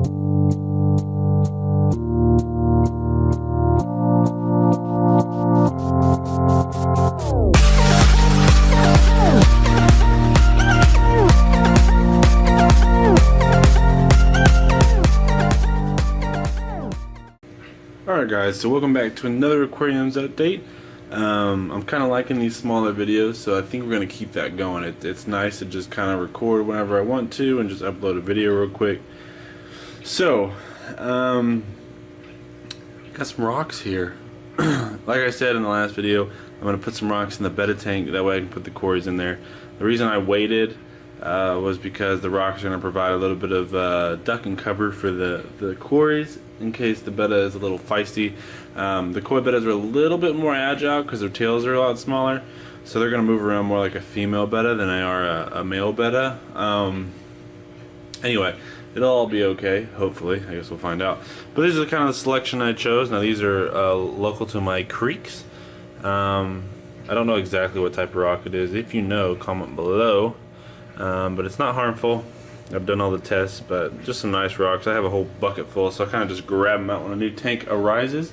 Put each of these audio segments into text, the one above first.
Alright guys, so welcome back to another Aquariums update. I'm kind of liking these smaller videos, so I think we're going to keep that going. It's nice to just kind of record whenever I want to and just upload a video real quick. So, got some rocks here. Like I said in the last video, I'm going to put some rocks in the betta tank, that way I can put the quarries in there. The reason I waited was because the rocks are going to provide a little bit of duck and cover for the quarries in case the betta is a little feisty. The koi bettas are a little bit more agile because their tails are a lot smaller, so they're going to move around more like a female betta than they are a male betta. Anyway, it'll all be okay, hopefully. I guess we'll find out. But these are kind of the selection I chose. Now these are local to my creeks. I don't know exactly what type of rock it is. If you know, comment below. But it's not harmful. I've done all the tests, but just some nice rocks. I have a whole bucket full, so I kind of just grab them out when a new tank arises.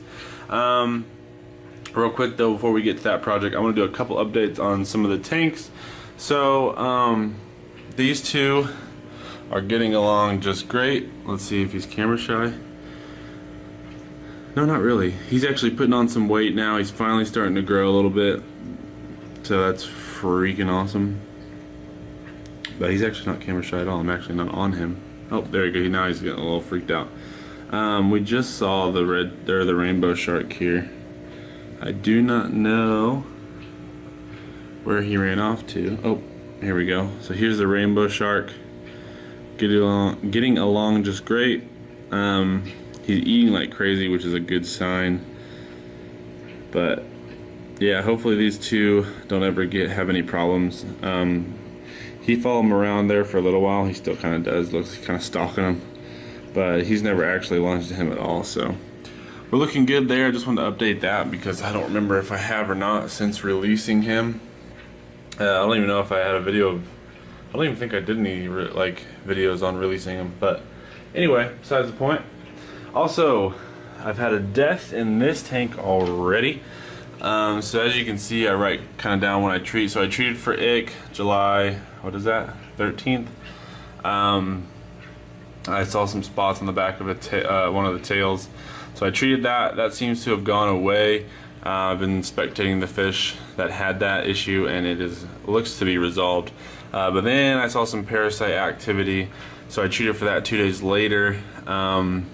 Real quick though, before we get to that project, I want to do a couple updates on some of the tanks. So these two are getting along just great. Let's see if he's camera shy. No, not really. He's actually putting on some weight now. He's finally starting to grow a little bit, so that's freaking awesome. But he's actually not camera shy at all. I'm actually not on him. Oh, there you go. Now he's getting a little freaked out. We just saw the rainbow shark here. I do not know where he ran off to. Oh, here we go. So here's the rainbow shark. Getting along just great. He's eating like crazy, which is a good sign. But yeah, hopefully these two don't ever have any problems. He followed him around there for a little while. He still kind of does. Looks kind of stalking him, but he's never actually lunged at him at all. So we're looking good there. I just wanted to update that because I don't remember if I have or not since releasing him. I don't even know if I had a video of. I don't even think I did any videos on releasing him. But anyway, besides the point. Also, I've had a death in this tank already. So as you can see, I write kind of down when I treat. So I treated for ick July, what is that, 13th. I saw some spots on the back of one of the tails. So I treated that. That seems to have gone away. I've been spectating the fish that had that issue, and looks to be resolved. But then I saw some parasite activity, so I treated for that 2 days later. And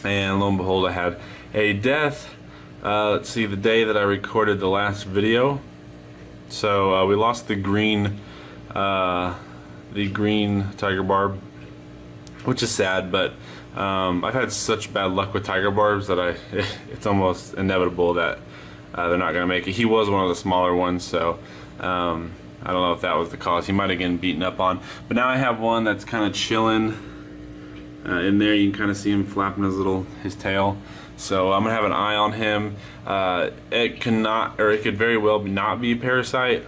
lo and behold, I had a death. Let's see, the day that I recorded the last video. So we lost the green tiger barb, which is sad, but I've had such bad luck with tiger barbs that it's almost inevitable that they're not going to make it. He was one of the smaller ones, so I don't know if that was the cause. He might have gotten beaten up on. But now I have one that's kind of chilling in there. You can kind of see him flapping his tail. So I'm gonna have an eye on him. It could very well not be a parasite.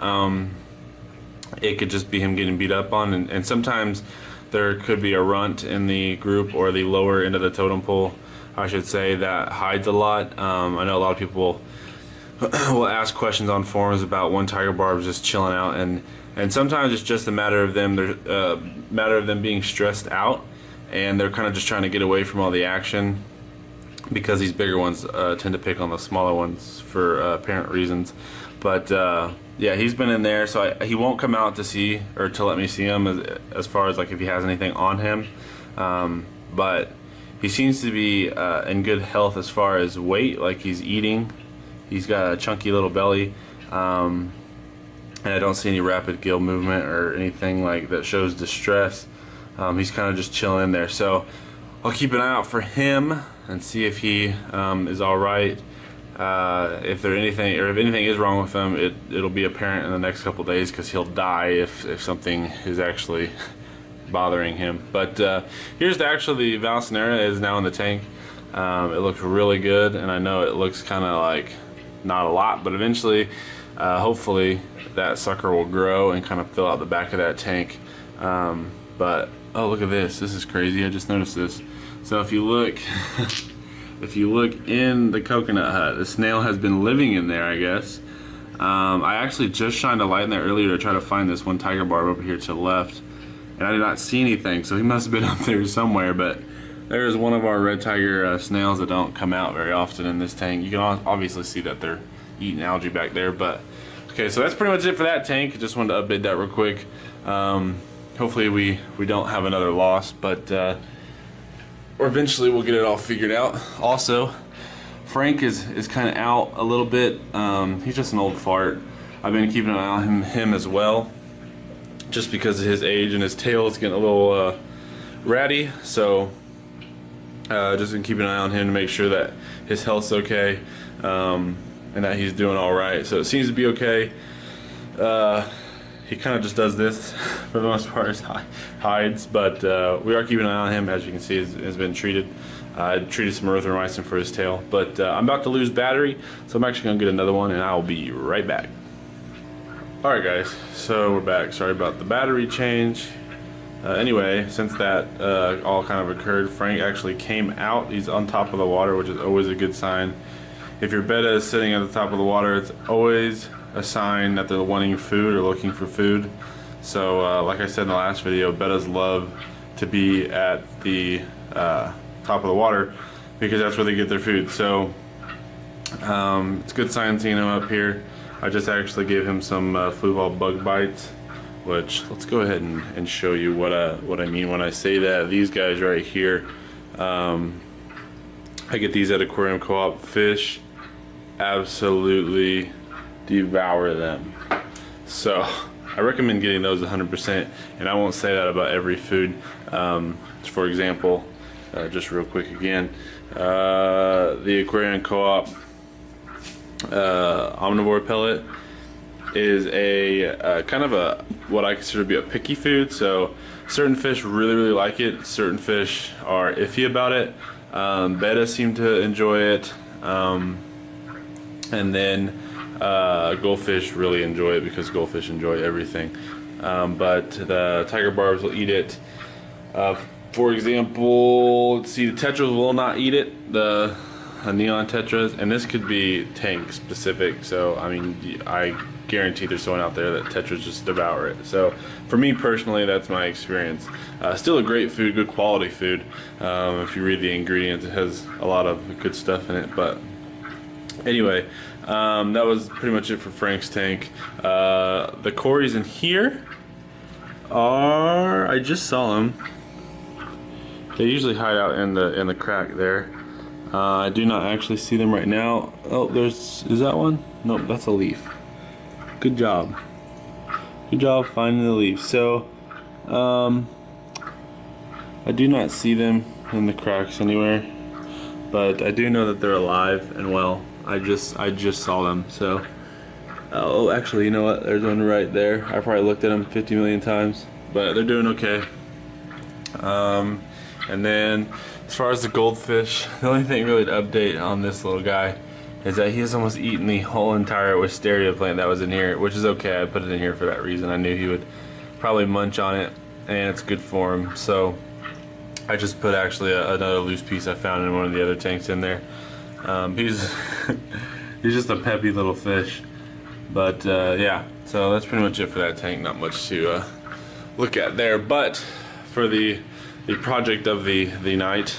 It could just be him getting beat up on, and sometimes there could be a runt in the group or the lower end of the totem pole, I should say, that hides a lot. I know a lot of people will ask questions on forums about when tiger barbs just chilling out, and sometimes it's just a matter of them being stressed out, and they're kind of just trying to get away from all the action, because these bigger ones tend to pick on the smaller ones for apparent reasons. But yeah, he's been in there, so he won't come out to see or to let me see him as far as like if he has anything on him. But he seems to be in good health as far as weight, like he's eating. He's got a chunky little belly, and I don't see any rapid gill movement or anything like that shows distress. He's kind of just chilling in there, so I'll keep an eye out for him and see if he is all right. If anything is wrong with him, it'll be apparent in the next couple days, because he'll die if something is actually bothering him. But here's the Valsenera is now in the tank. It looks really good, and I know it looks kind of like not a lot, but eventually, hopefully, that sucker will grow and kind of fill out the back of that tank. But Oh, look at this. This is crazy. I just noticed this. So if you look, if you look in the coconut hut, the snail has been living in there, I guess. I actually just shined a light in there earlier to try to find this one tiger barb over here to the left, and I did not see anything, so he must have been up there somewhere. But there's one of our red tiger snails that don't come out very often in this tank. You can obviously see that they're eating algae back there. But okay, so that's pretty much it for that tank. Just wanted to update that real quick. Hopefully we don't have another loss, but or eventually we'll get it all figured out. Also, Frank is kind of out a little bit. He's just an old fart. I've been keeping an eye on him as well, just because of his age, and his tail is getting a little ratty. So just been keeping an eye on him to make sure that his health's okay, and that he's doing all right. So it seems to be okay. He kind of just does this for the most part, hides, but we are keeping an eye on him. As you can see, has been treated. I treated some erythromycin for his tail, but I'm about to lose battery, so I'm actually gonna get another one, and I'll be right back. Alright guys, so we're back. Sorry about the battery change. Anyway, since that all kind of occurred, Frank actually came out. He's on top of the water, which is always a good sign. If your betta is sitting at the top of the water, it's always a sign that they're wanting food or looking for food. So like I said in the last video, bettas love to be at the top of the water because that's where they get their food. So it's a good sign seeing him up here. I just actually gave him some flu ball bug bites, which let's go ahead and show you what I mean when I say that. These guys right here, I get these at Aquarium Co-op. Fish absolutely devour them. So I recommend getting those 100%, and I won't say that about every food. For example, just real quick again, the Aquarium Co-op omnivore pellet is a kind of a what I consider to be a picky food. So certain fish really like it, certain fish are iffy about it. Bettas seem to enjoy it, and then goldfish really enjoy it because goldfish enjoy everything. But the tiger barbs will eat it. For example, let's see, the tetras will not eat it, the neon tetras, and this could be tank specific. So I mean, I guarantee there's someone out there that tetras just devour it. So for me personally, that's my experience. Still a great food, good quality food. If you read the ingredients, it has a lot of good stuff in it. But anyway, that was pretty much it for Frank's tank. The cories in here are, I just saw them. They usually hide out in the crack there. I do not actually see them right now. Oh, is that one? Nope, that's a leaf. Good job. Good job finding the leaf. So, I do not see them in the cracks anywhere, but I do know that they're alive and well. I just saw them. So, oh, actually, you know what? There's one right there. I probably looked at them 50 million times, but they're doing okay. And then as far as the goldfish, the only thing really to update on this little guy is that he has almost eaten the whole entire wisteria plant that was in here, which is okay. I put it in here for that reason. I knew he would probably munch on it, and it's good for him. So I just put actually another loose piece I found in one of the other tanks in there. He's he's just a peppy little fish. But yeah, so that's pretty much it for that tank. Not much to look at there. But for the project of the night,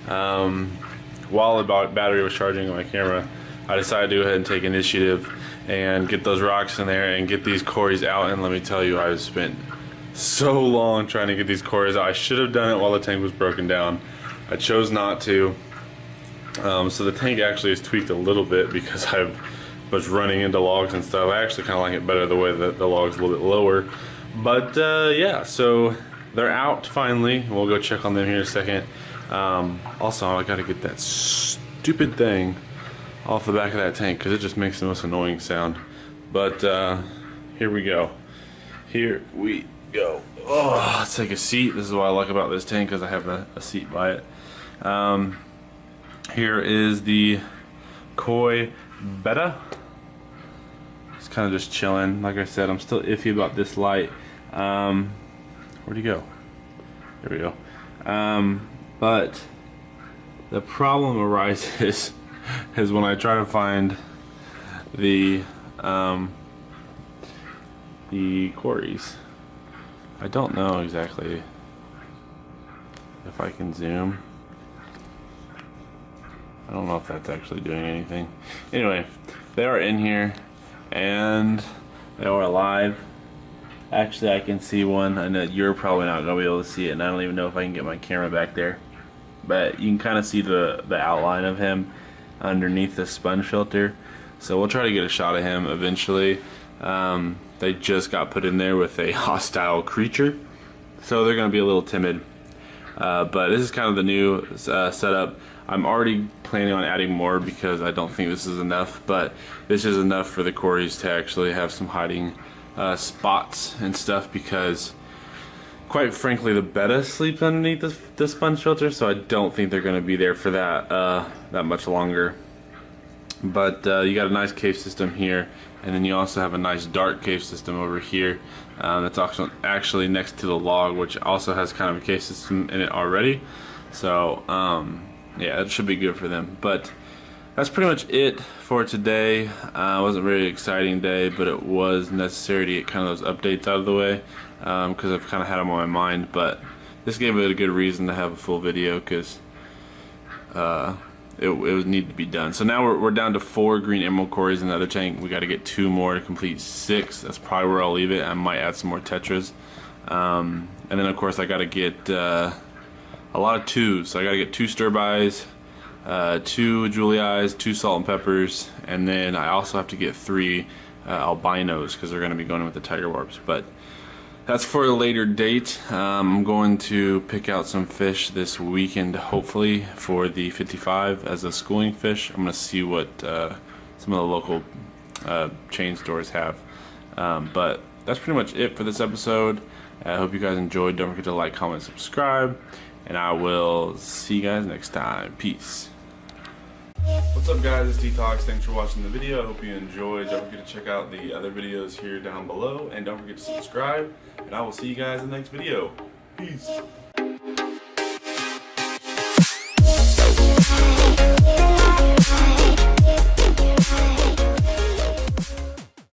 while the battery was charging on my camera, I decided to go ahead and take initiative and get those rocks in there and get these cories out. And let me tell you, I've spent so long trying to get these cories out. I should have done it while the tank was broken down. I chose not to. So the tank actually is tweaked a little bit because I was running into logs and stuff. I actually kind of like it better the way that the log's a little bit lower. But yeah, so they're out finally. We'll go check on them here in a second. Also, I gotta get that stupid thing off the back of that tank because it just makes the most annoying sound. But here we go. Here we go. Oh, let's take a seat. This is what I like about this tank, because I have a seat by it. Here is the koi betta. It's kind of just chilling. Like I said, I'm still iffy about this light. Where'd he go? There we go. But the problem arises is when I try to find the quarries. I don't know exactly if I can zoom. I don't know if that's actually doing anything. Anyway, they are in here and they are alive. Actually, I can see one. I know you're probably not gonna be able to see it, and I don't even know if I can get my camera back there. But you can kind of see the outline of him underneath the sponge filter. So we'll try to get a shot of him eventually. They just got put in there with a hostile creature, so they're gonna be a little timid. But this is kind of the new setup. I'm already planning on adding more because I don't think this is enough, but this is enough for the quarries to actually have some hiding spots and stuff, because quite frankly the betta sleeps underneath this sponge filter, so I don't think they're going to be there for that much longer. But you got a nice cave system here, and then you also have a nice dark cave system over here that's actually next to the log, which also has kind of a cave system in it already. So yeah, it should be good for them. But that's pretty much it for today. It wasn't a very exciting day, but it was necessary to get kind of those updates out of the way, because I've kind of had them on my mind. But this gave it a good reason to have a full video, because it would need to be done. So now we're down to 4 green emerald quarries in the other tank. We got to get 2 more to complete 6. That's probably where I'll leave it. I might add some more tetras, and then of course I got to get a lot of 2s. So I got to get 2 stir-bys, 2 Julie eyes, 2 salt and peppers, and then I also have to get 3 albinos, because they're going to be going with the tiger barbs. But that's for a later date. I'm going to pick out some fish this weekend, hopefully, for the 55 as a schooling fish. I'm going to see what some of the local chain stores have. But that's pretty much it for this episode. I hope you guys enjoyed. Don't forget to like, comment, subscribe, and I will see you guys next time. Peace. What's up, guys? It's DeToX. Thanks for watching the video. I hope you enjoyed. Don't forget to check out the other videos here down below, and don't forget to subscribe, and I will see you guys in the next video. Peace.